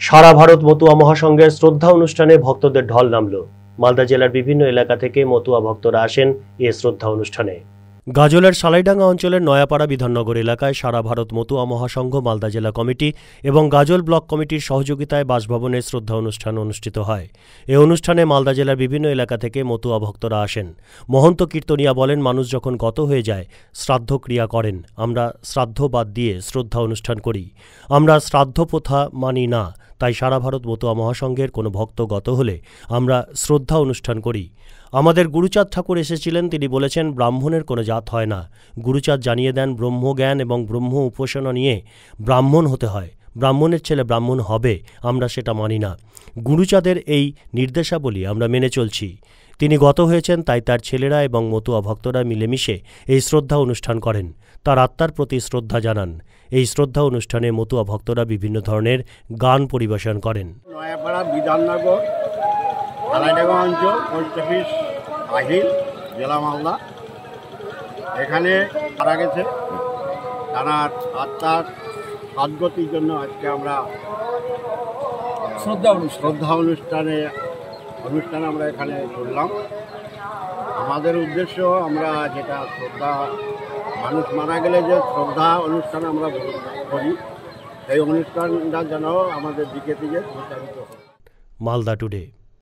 সারা ভারত মতুয়া মহাসংঘের শ্রদ্ধা অনুষ্ঠানে ভক্তদের ঢল নামল। মালদা জেলার বিভিন্ন এলাকা থেকে মতুয়া ভক্তরা আসেন এ শ্রদ্ধা অনুষ্ঠানে। গাজলের সালাইডাঙ্গা অঞ্চলের নয়াপাড়া বিধাননগর এলাকায় সারা ভারত মতুয়া মহাসংঘ মালদা জেলা কমিটি এবং গাজল ব্লক কমিটির সহযোগিতায় বাসভবনে শ্রদ্ধা অনুষ্ঠান অনুষ্ঠিত হয়। এ অনুষ্ঠানে মালদা জেলার বিভিন্ন এলাকা থেকে মতুয়া ভক্তরা আসেন। মহন্ত কীর্তনিয়া বলেন, মানুষ যখন গত হয়ে যায় শ্রাদ্ধ ক্রিয়া করেন, আমরা শ্রাদ্ধ বাদ দিয়ে শ্রদ্ধা অনুষ্ঠান করি। আমরা শ্রাদ্ধ প্রথা মানি না, তাই সারা ভারত মতুয়া মহাসংঘের কোনো ভক্ত গত হলে আমরা শ্রদ্ধা অনুষ্ঠান করি। আমাদের গুরুচাঁদ ঠাকুর এসেছিলেন, তিনি বলেছেন ব্রাহ্মণের কোনো জাত হয় না। গুরুচাঁদ জানিয়ে দেন ব্রহ্মজ্ঞান এবং ব্রহ্ম উপাসনা নিয়ে ব্রাহ্মণ হতে হয়। ব্রাহ্মণের ছেলে ব্রাহ্মণ হবে, আমরা সেটা মানি না। গুরুচাঁদের এই নির্দেশাবলী আমরা মেনে চলছি। তিনি গত হয়েছেন, তাই তার ছেলেরা এবং মতুয়া ভক্তরা মিলেমিশে এই শ্রদ্ধা অনুষ্ঠান করেন, তার আত্মার প্রতি শ্রদ্ধা জানান। এই শ্রদ্ধা অনুষ্ঠানে মতুয়া ভক্তরা বিভিন্ন ধরনের গান পরিবেশন করেন। নয়াপাড়া বিধাননগর সালাইডাঙ্গা অঞ্চল, পোস্ট অফিস আহিল, জেলা মালদা। এখানে মারা গেছে, তার আত্মার সদ্গতির জন্য আজকে আমরা শ্রদ্ধা অনুষ্ঠানে আমরা এখানে করলাম। আমাদের উদ্দেশ্য, আমরা যেটা শ্রদ্ধা, মানুষ মারা গেলে যে শ্রদ্ধা অনুষ্ঠান আমরা করি, এই অনুষ্ঠানটা যেন আমাদের দিকে প্রচারিত হয়। মালদা টুডে।